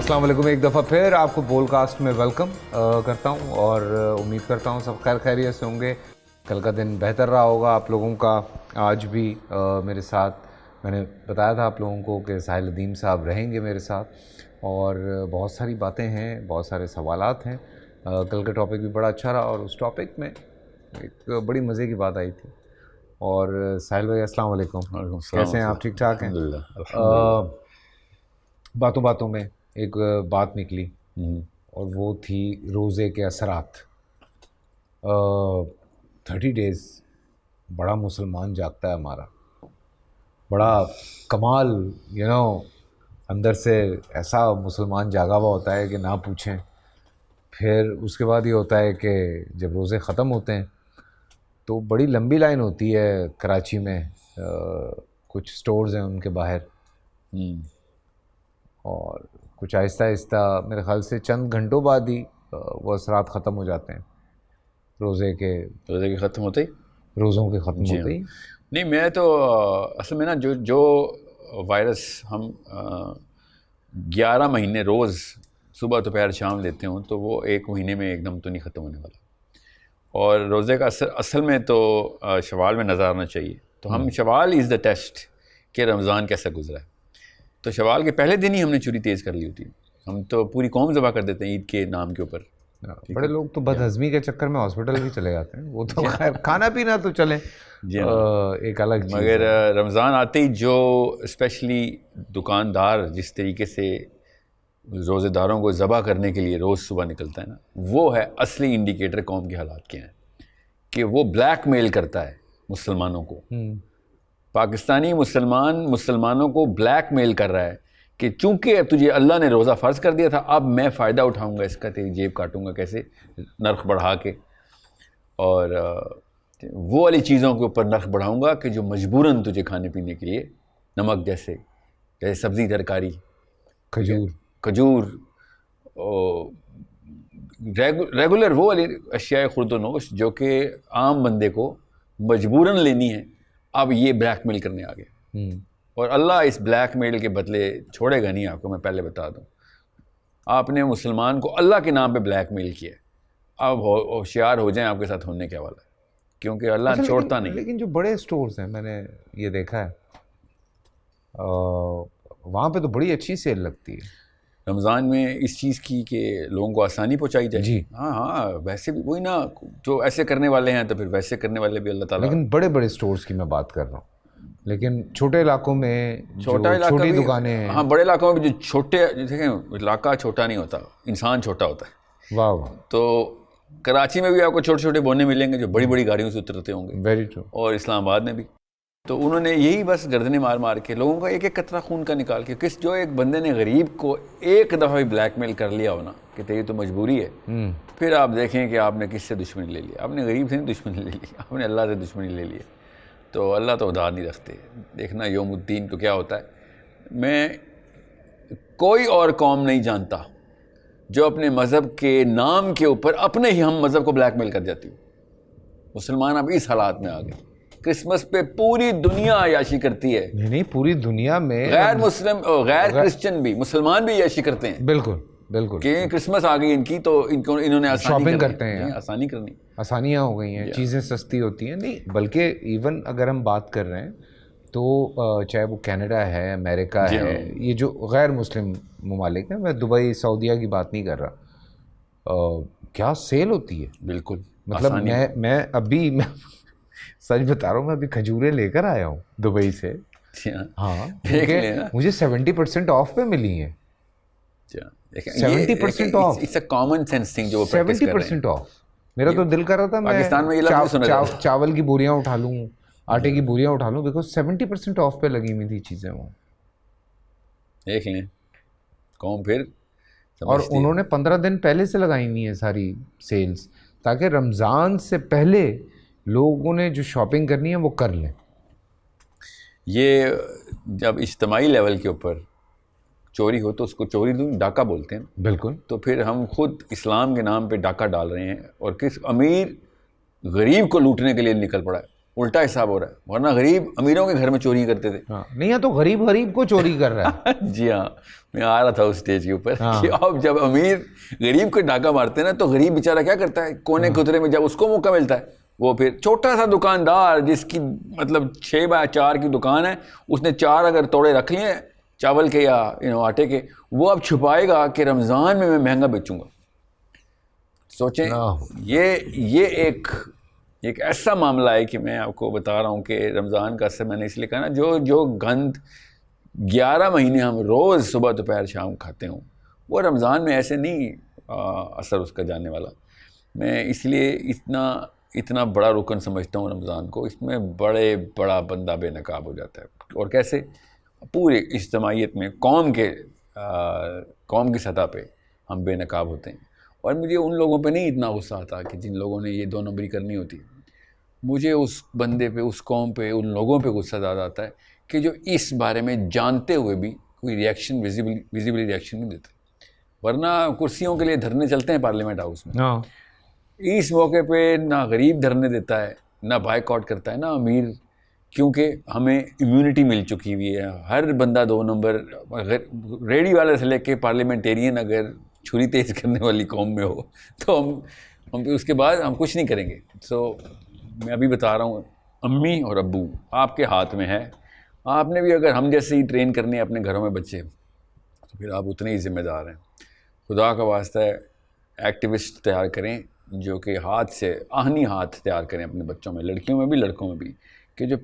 अस्सलाम वालेकुम, एक दफ़ा फिर आपको पॉडकास्ट में वेलकम करता हूं और उम्मीद करता हूं सब खैर खैरियत से होंगे। कल का दिन बेहतर रहा होगा आप लोगों का। आज भी मेरे साथ मैंने बताया था आप लोगों को कि साहिल अदीम साहब रहेंगे मेरे साथ और बहुत सारी बातें हैं, बहुत सारे सवालात हैं। कल का टॉपिक भी बड़ा अच्छा रहा और उस टॉपिक में एक बड़ी मज़े की बात आई थी। और साहिल भाई अस्सलाम वालेकुम, कैसे हैं आप? ठीक ठाक हैं? बातों बातों में एक बात निकली और वो थी रोज़े के असरात। 30 डेज़ बड़ा मुसलमान जागता है हमारा, बड़ा कमाल अंदर से ऐसा मुसलमान जागा हुआ होता है कि ना पूछें। फिर उसके बाद ये होता है कि जब रोज़े ख़त्म होते हैं तो बड़ी लंबी लाइन होती है कराची में। कुछ स्टोर्स हैं उनके बाहर और कुछ आहिस्ता आहिस्ता मेरे ख़्याल से चंद घंटों बाद ही वो असरात ख़त्म हो जाते हैं रोज़े के ख़त्म होते ही, रोज़ों के ख़त्म होते ही। नहीं, मैं तो असल में ना जो वायरस हम 11 महीने रोज़ सुबह दोपहर शाम लेते हों तो वो एक महीने में एकदम तो नहीं ख़त्म होने वाला। और रोज़े का असर असल में तो शवाल में नज़र आना चाहिए। तो हम शवाल इज़ द टेस्ट कि रमज़ान कैसा गुजरा है। तो शवाल के पहले दिन ही हमने चुरी तेज़ कर ली होती है। हम तो पूरी कौम ज़बह कर देते हैं ईद के नाम के ऊपर। बड़े लोग तो बदहज़मी के चक्कर में हॉस्पिटल भी चले जाते हैं। वो तो खैर खाना पीना तो चले एक अलग चीज़। मगर रमज़ान आते ही जो स्पेशली दुकानदार जिस तरीके से रोज़ेदारों को ज़बह करने के लिए रोज़ सुबह निकलता है ना, वो है असली इंडिकेटर कौम के हालात के हैं कि वो ब्लैक मेल करता है मुसलमानों को। पाकिस्तानी मुसलमानों को ब्लैक मेल कर रहा है कि चूँकि तुझे अल्लाह ने रोज़ा फ़र्ज़ कर दिया था, अब मैं फ़ायदा उठाऊँगा इसका, तेरी जेब काटूँगा कैसे, नर्ख़ बढ़ा के, और वो वाली चीज़ों के ऊपर नर्ख़ बढ़ाऊँगा कि जो मजबूरन तुझे खाने पीने के लिए, नमक जैसे सब्ज़ी तरकारी, खजूर रेगुलर वो वाली अशिया खुर्द व नोश जो कि आम बंदे को मजबूरन लेनी है, अब ये ब्लैकमेल करने आ गया। और अल्लाह इस ब्लैकमेल के बदले छोड़ेगा नहीं आपको, मैं पहले बता दूं। आपने मुसलमान को अल्लाह के नाम पे ब्लैकमेल किया, अब होशियार हो जाएं, आपके साथ होने क्या वाला है, क्योंकि अल्लाह छोड़ता नहीं। लेकिन जो बड़े स्टोर्स हैं, मैंने ये देखा है, वहाँ पे तो बड़ी अच्छी सेल लगती है रमज़ान में इस चीज़ की कि लोगों को आसानी पहुँचाई जाए। जी हाँ, वैसे भी वही ना, जो ऐसे करने वाले हैं तो फिर वैसे करने वाले भी अल्लाह ताला। लेकिन बड़े बड़े स्टोर्स की मैं बात कर रहा हूँ, लेकिन छोटे इलाकों में छोटी दुकानें हैं। हाँ, बड़े इलाकों में भी जो छोटे, देखें इलाका छोटा नहीं होता, इंसान छोटा होता है। वाह वाह। तो कराची में भी आपको छोटे छोटे बोने मिलेंगे जो बड़ी बड़ी गाड़ियों से उतरते होंगे। Very true. और इस्लामाबाद में भी तो उन्होंने यही बस गर्दनें मार मार के लोगों का एक एक कतरा खून का निकाल के, जो एक बंदे ने गरीब को एक दफ़ा भी ब्लैकमेल कर लिया हो ना कि तेरी तो मजबूरी है, फिर आप देखें कि आपने किससे दुश्मनी ले ली। आपने गरीब से नहीं दुश्मनी ले ली, आपने अल्लाह से दुश्मनी ले ली। तो अल्लाह तो उधार नहीं रखते। देखना यौमुद्दीन को क्या होता है। मैं कोई और कौम नहीं जानता जो अपने मज़हब के नाम के ऊपर अपने ही हम मज़हब को ब्लैकमेल कर जाती हो। मुसलमान अब इस हालात में आ गए। क्रिसमस पे पूरी दुनिया अयाशी करती है। नहीं, पूरी दुनिया में गैर मुस्लिम गैर क्रिश्चियन भी, मुसलमान भी अयाशी करते हैं। बिल्कुल बिल्कुल कि क्रिसमस आ गई इनकी तो इन्होंने शॉपिंग करते हैं, आसानी करनी, आसानियाँ हो गई हैं, चीज़ें सस्ती होती हैं। नहीं, बल्कि इवन अगर हम बात कर रहे हैं तो चाहे वो कनाडा है, अमेरिका है, ये जो गैर मुस्लिम ममालिक हैं, मैं दुबई सऊदीया की बात नहीं कर रहा, क्या सेल होती है। बिल्कुल, मतलब मैं अभी सच बता रहा हूँ, मैं अभी खजूरें लेकर आया हूँ दुबई से। हाँ, मुझे 70% ऑफ पे मिली हैं। 70% of. It's a common sense thing जो 70% ऑफ। मेरा तो दिल कर रहा था पाकिस्तान में चावल की बोरियां उठा लूँ, आटे की बोरियां उठा लूँ, बिकॉज 70% ऑफ पे लगी हुई थी चीज़ें वो। देख लें कौन फिर। और उन्होंने 15 दिन पहले से लगाई हुई है सारी सेल्स, ताकि रमज़ान से पहले लोगों ने जो शॉपिंग करनी है वो कर लें। ये जब इज्तिमाई लेवल के ऊपर चोरी हो तो उसको चोरी डाका बोलते हैं। बिल्कुल। तो फिर हम खुद इस्लाम के नाम पे डाका डाल रहे हैं और किस अमीर गरीब को लूटने के लिए निकल पड़ा है। الٹا حساب ہو رہا ہے. ورنہ غریب امیروں کے گھر میں چوری کرتے تھے. نہیں ہے تو غریب غریب کو چوری کر رہا ہے. جی ہاں, میں آ رہا تھا اس اسٹیج کے اوپر کہ اب جب امیر غریب کو ڈاکہ مارتے ہیں نا تو غریب بیچارہ کیا کرتا ہے, کونے خطرے میں جب اس کو موقع ملتا ہے وہ پھر چھوٹا سا دکاندار جس کی مطلب 6x4 کی دکان ہے, اس نے 4 اگر توڑے رکھ لیے چاول کے یا آٹے کے, وہ اب چھپائے گا کہ رمضان میں مہنگا بیچوں گا. سوچیں یہ ایک ایسا معاملہ ہے کہ میں آپ کو بتا رہا ہوں کہ رمضان کا اثر میں نے اس لیے کہا نا, جو گند 11 مہینے ہم روز صبح دوپہر شام کھاتے ہوں وہ رمضان میں ایسے نہیں اثر اس کا جانے والا. میں اس لیے اتنا بڑا رکن سمجھتا ہوں رمضان کو. اس میں بڑا بندہ بے نقاب ہو جاتا ہے. اور کیسے؟ پورے اجتماعیت میں قوم کی سطح پہ ہم بے نقاب ہوتے ہیں. اور مجھے ان لوگوں پہ نہیں اتنا غصہ آتا کہ جن لوگوں نے یہ 2 نمبری کرنی ہوتی. مجھے اس بندے پہ, اس قوم پہ, ان لوگوں پہ غصہ زیادہ آتا ہے کہ جو اس بارے میں جانتے ہوئے بھی کوئی ریئیکشن ویزیبل ریئیکشن نہیں دیتے. ورنہ کرسیوں کے لیے دھرنے چلتے ہیں پارلیمنٹ ہاؤس میں. اس موقع پہ نہ غریب دھرنے دیتا ہے, نہ بائیکاٹ کرتا ہے, نہ امیر, کیونکہ ہمیں امیونٹی مل چکی ہوئی ہے. ہر بندہ 2 نمبر, ریڈی والے سے لے کے پارلیمنٹیرین اگر چھری تیز کرنے والی قوم میں ہو تو ہم اس کے بعد ہم کچھ نہیں کریں گے. میں ابھی بتا رہا ہوں, امی اور ابو آپ کے ہاتھ میں ہے. آپ نے بھی اگر ہم جیسے ہی ٹرین کرنے اپنے گھروں میں بچے تو پھر آپ اتنے ہی ذمہ دار ہیں. خدا کا واسطہ ہے ایکٹیوسٹ تیار کریں جو کہ آہنی ہاتھ تیار کریں اپنے بچوں میں, لڑکیوں میں بھی لڑکوں میں بھی, کہ جو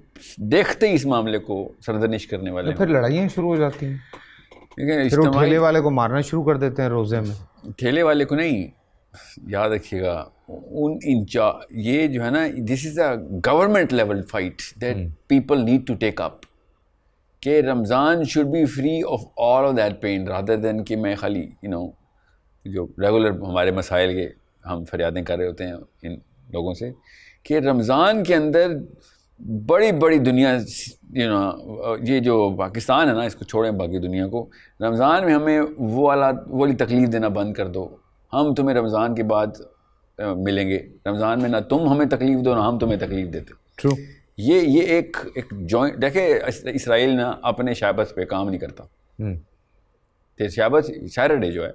دیکھتے ہی اس معاملے کو سرزنش کرنے والے. پھر لڑائیاں شروع ہو جاتی ہیں. ٹھیلے والے کو مارنا شروع کر دیتے ہیں روزے میں. ٹھیلے والے کو نہیں, یاد رکھیے گا یہ جو ہے نا, this is a government level fight that people need to take up, کہ Ramzan should be free of all of that pain rather than کہ میں خالی جو ریگولر ہمارے مسائل کے ہم فریادیں کر رہے ہوتے ہیں ان لوگوں سے, کہ رمضان کے اندر بڑی دنیا یہ جو پاکستان ہے نا, اس کو چھوڑیں باقی دنیا کو, رمضان میں ہمیں وہ والی تکلیف دینا بند کر دو. ہم تمہیں رمضان کے بعد ملیں گے. رمضان میں نہ تم ہمیں تکلیف دو نہ ہم تمہیں تکلیف دیتے. ٹرو. یہ ایک جوائنٹ, دیکھیں اسرائیل نا اپنے شابت پہ کام نہیں کرتا. شابت سیٹرڈے جو ہے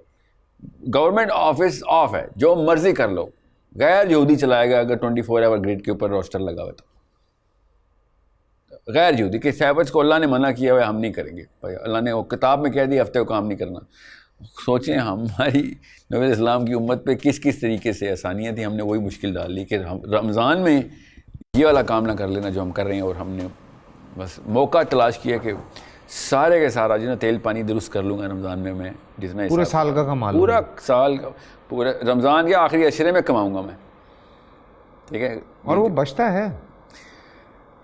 گورنمنٹ آفس آف ہے, جو مرضی کر لو. غیر یہودی چلائے گا اگر 24 آور گریڈ کے اوپر روسٹر لگا ہوا تو. غیر یہودی کہ سیبت کو اللہ نے منع کیا ہوا ہے, ہم نہیں کریں گے. بھائی اللہ نے وہ کتاب میں کہہ دیا ہفتے کو کام نہیں کرنا. سوچیں ہماری نبی اسلام کی امت پہ کس طریقے سے آسانیاں تھیں, ہم نے وہی مشکل ڈال لی کہ ہم رمضان میں یہ والا کام نہ کر لینا جو ہم کر رہے ہیں. اور ہم نے بس موقع تلاش کیا کہ سارے کا سارا جو نا تیل پانی درست کر لوں گا رمضان میں جس میں پورے سال کا کما لوں, پورا سال کا, پورے رمضان کے آخری عشرے میں کماؤں گا میں. ٹھیک ہے, اور وہ بچتا ہے.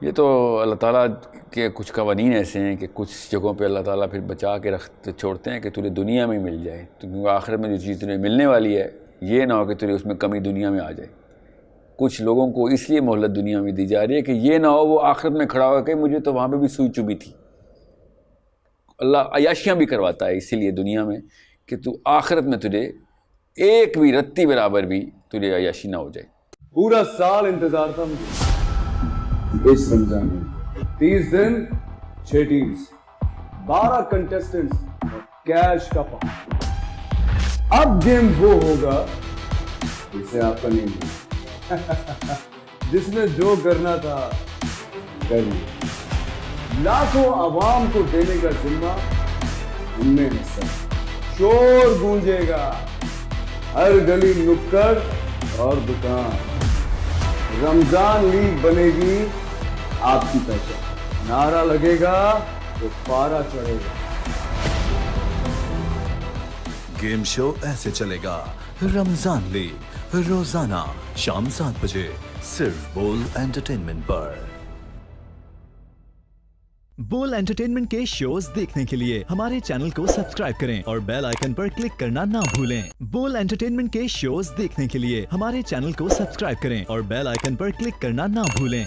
یہ تو اللہ تعالیٰ کے کچھ قوانین ایسے ہیں کہ کچھ جگہوں پہ اللہ تعالیٰ پھر بچا کے چھوڑتے ہیں کہ تجھے دنیا میں مل جائے. تو آخرت میں جو چیز تجھے ملنے والی ہے یہ نہ ہو کہ تجھے اس میں کمی دنیا میں آ جائے. کچھ لوگوں کو اس لیے مہلت دنیا میں دی جا رہی ہے کہ یہ نہ ہو وہ آخرت میں کھڑا ہو کہ مجھے تو وہاں پہ بھی سوئی چبھی تھی. اللہ عیاشیاں بھی کرواتا ہے اسی لیے دنیا میں کہ تو آخرت میں تجھے ایک بھی رتی برابر بھی تجھے عیاشی نہ ہو جائے. پورا سال انتظار تھا مجھے اس رمضان میں. 30 دن 6 ٹیمز 12 کنٹیسٹنٹس کیش کا پاؤں. اب گیم وہ ہوگا جسے آپ کا نہیں ہوگا, جس نے جو کرنا تھا کر لیا. لاکھوں عوام کو دینے کا ذمہ ان میں حصہ. شور گونجے گا ہر گلی نکڑ اور دکان. رمضان لیگ بنے گی آپ کی پہچان. نعرہ لگے گا تو پارا چڑھے گا. گیم شو ایسے چلے گا. رمضان لیگ روزانہ شام 7 بجے صرف بول انٹرٹینمنٹ پر. بول انٹرٹینمنٹ کے شوز دیکھنے کے لیے ہمارے چینل کو سبسکرائب کریں اور بیل آئیکن پر کلک کرنا نہ بھولیں. بول انٹرٹینمنٹ کے شوز دیکھنے کے لیے ہمارے چینل کو سبسکرائب کریں اور بیل آئیکن پر کلک کرنا نہ بھولیں.